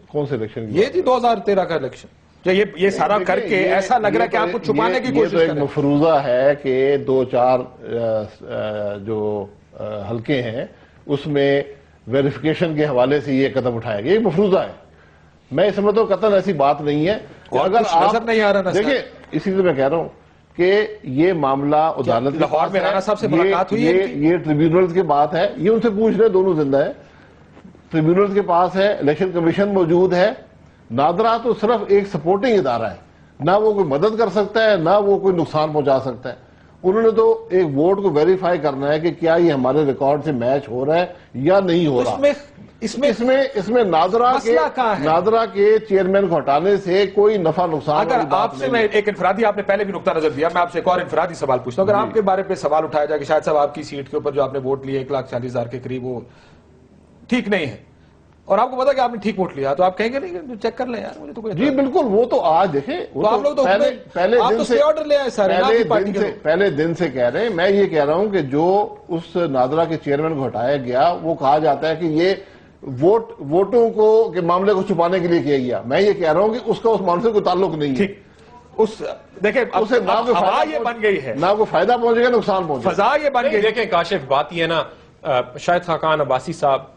کون سے الیکشن؟ یہ جی 2013 کا الیکشن. یہ سارا کر کے ایسا لگ رہا ہے کہ آپ کو چھپانے کی کوشش کر رہے ہیں. یہ تو ایک مفروضہ ہے کہ 2-4 جو حلقے ہیں اس میں ویریفیکیشن کے حوالے سے یہ قدم اٹھایا گیا, یہ مفروضہ ہے. میں سمجھتا ہوں قطعاً ایسی بات نہیں ہے. اگر نظر نہیں آ رہا دیکھیں, اسی لیے میں کہہ رہا ہوں کہ یہ معاملہ عدالت لاہور میں رانا صاحب سے ملاقات ہوئی ہے, یہ ٹریبیونل کی بات ہے, یہ ان سے پوچھ رہے, دونوں زندہ ہے, ٹریبیونل کے پاس ہے, الیکشن کمیشن موجود ہے. نادرا تو صرف ایک سپورٹنگ ادارہ ہے, نہ وہ کوئی مدد کر سکتا ہے نہ وہ کوئی نقصان پہنچا سکتا ہے. انہوں نے تو ایک ووٹ کو ویریفائی کرنا ہے کہ کیا یہ ہمارے ریکارڈ سے میچ ہو رہا ہے یا نہیں ہو رہا. اس میں نادرا کے چیئرمین کو ہٹانے سے کوئی نفع نقصان. اگر آپ سے میں ایک انفرادی, آپ نے پہلے بھی نقطہ نظر دیا, میں آپ سے ایک اور انفرادی سوال پوچھتا ہوں. اگر آپ کے بارے پہ سوال اٹھایا جائے کہ شاید صاحب آپ کی سیٹ کے اوپر جو آپ نے ووٹ لیے 1,40,000 کے قریب وہ ٹھیک نہیں ہے, اور آپ کو پتا کہ آپ نے ٹھیک ووٹ لیا, تو آپ کہیں گے نہیں کہ چیک کر لیں یار مجھے تو کوئی. جی بالکل, وہ تو آج دیکھیں, پہلے دن سے کہہ رہے ہیں. میں یہ کہہ رہا ہوں کہ جو اس نادرا کے چیئرمین کو ہٹایا گیا وہ کہا جاتا ہے کہ یہ ووٹوں کو کے معاملے کو چھپانے کے لیے کیا گیا. میں یہ کہہ رہا ہوں کہ اس کا اس معاملے سے کوئی تعلق نہیں ہے. دیکھیں اسے فضا یہ بن گئی ہے, نہ کوئی فائدہ پہنچے گا نقصان پہنچے گا, فضا یہ بن گئی. دیکھیں کاشف بات یہ ہے نا, شاہد خاقان عباسی صاحب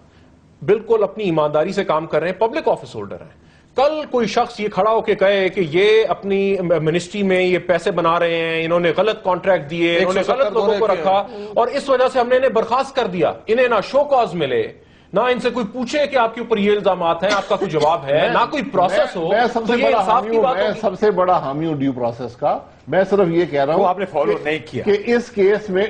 بالکل اپنی ایمانداری سے کام کر رہے ہیں, پبلک آفس ہولڈر ہیں. کل کوئی شخص یہ کھڑا ہو کے کہے کہ یہ اپنی منسٹری میں یہ پیسے بنا رہے ہیں, انہوں نے غلط کانٹریکٹ دیے, انہوں نے غلط لوگوں کو رکھا اور اس وجہ سے ہم نے انہیں برخاست کر دیا, انہیں نہ شو کاز ملے, نہ ان سے کوئی پوچھے کہ آپ کے اوپر یہ الزامات ہیں, آپ کا کوئی جواب ہے, نہ کوئی پروسیس ہو. میں سب سے بڑا حامی ہوں ڈیو پروسیس کا. میں صرف یہ کہہ رہا ہوں آپ نے فالو نہیں کیا کہ اس کیس میں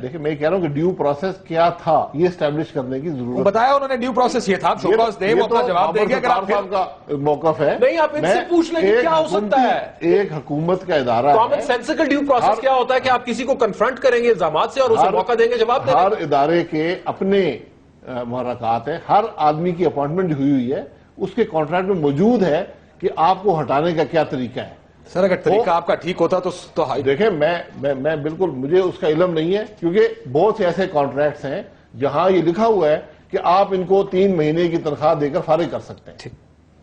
دیکھیں, میں کہہ رہا ہوں کہ ڈیو پروسیس کیا تھا یہ اسٹیبلش کرنے کی ضرورت. بتایا انہوں نے ڈیو پروسیس یہ تھا, شو کاز دے, وہ اپنا جواب دیں گے. اگر آپ کا موقف ہے نہیں, آپ ان سے پوچھ لیں کہ کیا ہو سکتا ہے. ایک حکومت کا ادارہ ہے, کامن سینسیکل ڈیو پروسیس کیا ہوتا ہے کہ آپ کسی کو کنفرنٹ کریں گے الزامات سے اور اسے موقع دیں گے جواب دیں گے. ہر ادارے کے اپنے محرکات ہیں, ہر آدمی کی اپوائنٹمنٹ ہوئی ہے, اس کے کانٹریکٹ میں موجود ہے کہ آپ کو ہٹانے کا کیا طریقہ ہے. سر اگر طریقہ آپ کا ٹھیک ہوتا تو دیکھیں, میں بالکل, مجھے اس کا علم نہیں ہے کیونکہ بہت سے ایسے کانٹریکٹس ہیں جہاں یہ لکھا ہوا ہے کہ آپ ان کو 3 مہینے کی تنخواہ دے کر فارغ کر سکتے ہیں.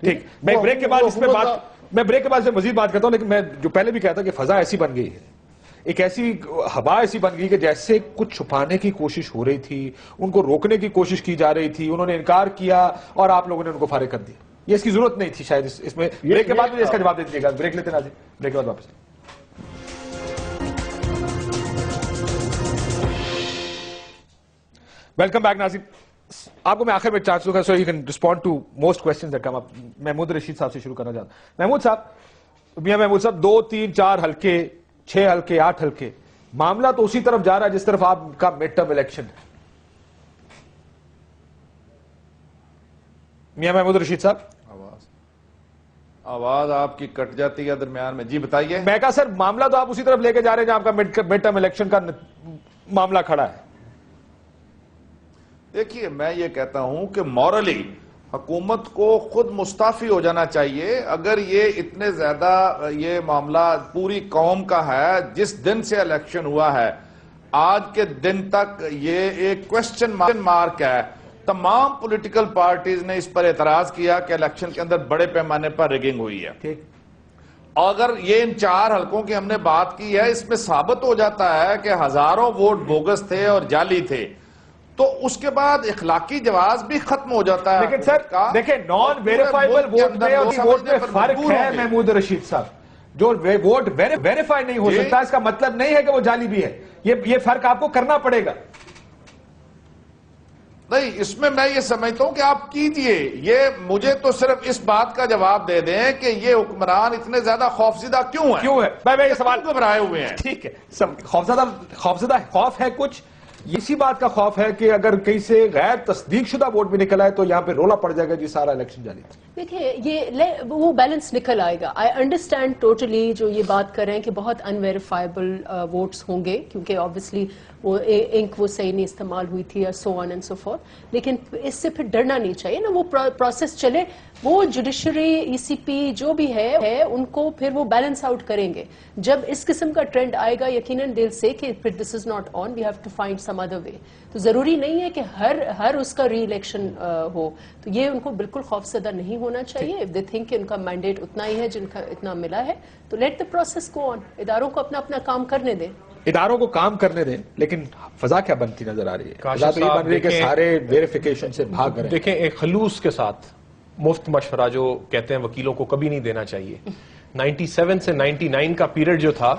ٹھیک, میں بریک کے بعد اس میں بات, میں بریک کے بعد سے مزید بات کرتا ہوں, لیکن میں جو پہلے بھی کہتا کہ فضا ایسی بن گئی ہے, ایک ایسی ہوا ایسی بن گئی کہ جیسے کچھ چھپانے کی کوشش ہو رہی تھی, ان کو روکنے کی کوشش کی جا رہی تھی, انہوں نے انکار کیا اور آپ لوگوں نے ان کو فارغ کر دیا. یہ اس کی ضرورت نہیں تھی شاید. اس میں بریک کے بعد مجھے اس کا جواب دے دیجیے گا. بریک لیتے ناظرین, بریک کے بعد واپس. ویلکم بیک ناظرین. آپ کو میں آخر میں چانس دوں گا so you can respond to most questions that come up. Mahmood Rasheed sahib سے شروع کرنا چاہتا ہوں. محمود صاحب, میاں محمود صاحب, 2, 3, 4 حلقے, 6 حلقے, 8 حلقے, معاملہ تو اسی طرف جا رہا ہے جس طرف آپ کا مڈ ٹرم الیکشن ہے. میاں محمود رشید صاحب, آواز آپ کی کٹ جاتی ہے درمیان میں. جی بتائیے. میں کہا سر معاملہ تو آپ اسی طرف لے کے جا رہے ہیں جہاں آپ کا مڈ ٹرم الیکشن کا معاملہ کھڑا ہے. دیکھیے میں یہ کہتا ہوں کہ مورلی حکومت کو خود مستعفی ہو جانا چاہیے. اگر یہ اتنے زیادہ یہ معاملہ پوری قوم کا ہے, جس دن سے الیکشن ہوا ہے آج کے دن تک یہ ایک کوسچن مارک ہے. تمام پولیٹیکل پارٹیز نے اس پر اعتراض کیا کہ الیکشن کے اندر بڑے پیمانے پر ریگنگ ہوئی ہے. اگر یہ ان 4 حلقوں کی ہم نے بات کی ہے, اس میں ثابت ہو جاتا ہے کہ ہزاروں ووٹ بوگس تھے اور جعلی تھے, تو اس کے بعد اخلاقی جواز بھی ختم ہو جاتا ہے. لیکن سر دیکھیں نان ویریفائبل ووٹ میں اور ووٹ میں فرق ہے محمود رشید صاحب. جو ووٹ ویریفائی نہیں ہو سکتا اس کا مطلب نہیں ہے کہ وہ جعلی بھی ہے. یہ فرق آپ کو کرنا پڑے گا. نہیں, اس میں یہ سمجھتا ہوں کہ آپ کیجئے. یہ مجھے تو صرف اس بات کا جواب دے دیں کہ یہ حکمران اتنے زیادہ خوفزدہ کیوں ہے. میں یہ سوال گھبرائے ہوئے ہیں. ٹھیک ہے, خوفزدہ خوف ہے کچھ, اسی بات کا خوف ہے کہ اگر کہیں سے غیر تصدیق شدہ ووٹ بھی نکل آئے تو یہاں پہ رولا پڑ جائے گا جی سارا الیکشن جاری. دیکھیں یہ وہ بیلنس نکل آئے گا. آئی انڈرسٹینڈ ٹوٹلی جو یہ بات کر رہے ہیں کہ بہت انویریفائبل ووٹس ہوں گے کیونکہ آبویسلی وہ انک وہ صحیح نہیں استعمال ہوئی تھی اور سو آن اینڈ سو فورتھ. لیکن اس سے پھر ڈرنا نہیں چاہیے نا. وہ پروسیس چلے, وہ جوڈیشری ای سی پی جو بھی ہے ان کو پھر وہ بیلنس آؤٹ کریں گے. جب اس قسم کا ٹرینڈ آئے گا یقیناً دل سے کہ پھر this is not on, we have to find some other way. تو ضروری نہیں ہے کہ ہر اس کا ری الیکشن ہو. تو یہ ان کو بالکل خوفزدہ نہیں ہونا چاہیے. اف دے تھنک کہ ان کا مینڈیٹ اتنا ہی ہے جن کا اتنا ملا ہے تو لیٹ دا پروسیس گو آن. اداروں کو اپنا کام کرنے دیں. اداروں کو کام کرنے دیں, لیکن فضا کیا بنتی نظر آ رہی ہے؟ فضا تو یہ بن رہی ہے کہ سارے ویریفیکیشن سے بھاگ رہے ہیں. دیکھیں ایک خلوص کے ساتھ مفت مشورہ جو کہتے ہیں وکیلوں کو کبھی نہیں دینا چاہیے. 97 سے 99 کا پیریڈ جو تھا,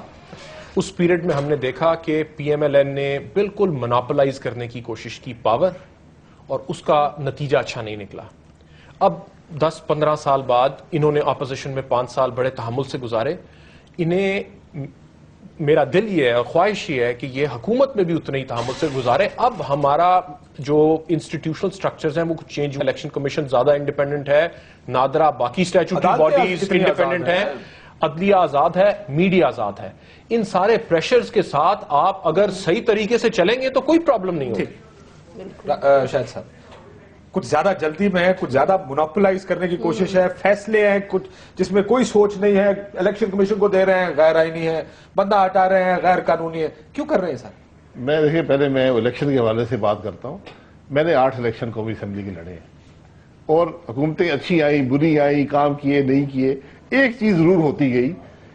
اس پیریڈ میں ہم نے دیکھا کہ پی ایم ایل این نے بالکل مناپلائز کرنے کی کوشش کی پاور, اور اس کا نتیجہ اچھا نہیں نکلا. اب 10-15 سال بعد انہوں نے اپوزیشن میں 5 سال بڑے تحمل سے گزارے. انہیں میرا دل یہ ہے اور خواہش یہ ہے کہ یہ حکومت میں بھی اتنے ہی تحمل سے گزارے. اب ہمارا جو انسٹیٹیوشنل سٹرکچرز ہیں وہ کچھ چینج ہوئے. الیکشن کمیشن زیادہ انڈیپینڈنٹ ہے, نادرا باقی اسٹیچوٹری باڈیز انڈیپینڈنٹ ہیں, عدلیہ آزاد ہے, میڈیا آزاد ہے. ان سارے پریشرز کے ساتھ آپ اگر صحیح طریقے سے چلیں گے تو کوئی پرابلم نہیں ہوگی. شاہد صاحب کچھ زیادہ جلدی میں ہے, کچھ زیادہ مونوپلائز کرنے کی کوشش ہے, فیصلے ہیں کچھ جس میں کوئی سوچ نہیں ہے, الیکشن کمیشن کو دے رہے ہیں غیر آئینی ہے, بندہ ہٹا رہے ہیں غیر قانونی ہے. کیوں کر رہے ہیں سر؟ میں دیکھیے پہلے میں الیکشن کے حوالے سے بات کرتا ہوں. میں نے 8 الیکشن قومی اسمبلی کے لڑے ہیں, اور حکومتیں اچھی آئیں بری آئیں, کام کیے نہیں کیے. ایک چیز ضرور ہوتی گئی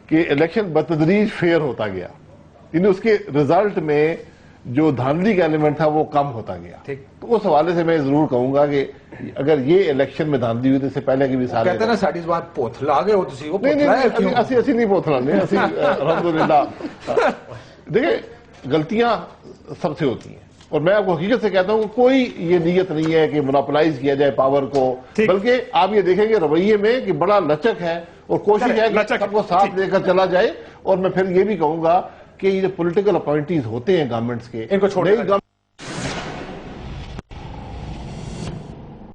کہ الیکشن بتدریج فیئر ہوتا گیا, یعنی اس کے رزلٹ میں جو دھاندلی کا ایلیمنٹ تھا وہ کم ہوتا گیا. تو اس حوالے سے میں ضرور کہوں گا کہ اگر یہ الیکشن میں دھاندلی ہوئی تو اس سے پہلے کی بھی سارے کہتے ہیں نا ساڈی زبان پوتھلا گئے ہو تسی, وہ نہیں اسی نہیں پوتھلا نہیں اسی الحمدللہ. دیکھیں غلطیاں سب سے ہوتی ہیں, اور میں آپ کو حقیقت سے کہتا ہوں کہ کوئی یہ نیت نہیں ہے کہ مونوپلائز کیا جائے پاور کو, بلکہ آپ یہ دیکھیں گے رویے میں کہ بڑا لچک ہے اور کوشش ہے کہ سب کو ساتھ لے کر چلا جائے. اور میں پھر یہ بھی کہوں گا کہ یہ جو پولیٹیکل اپوائنٹیز ہوتے ہیں گورنمنٹس کے,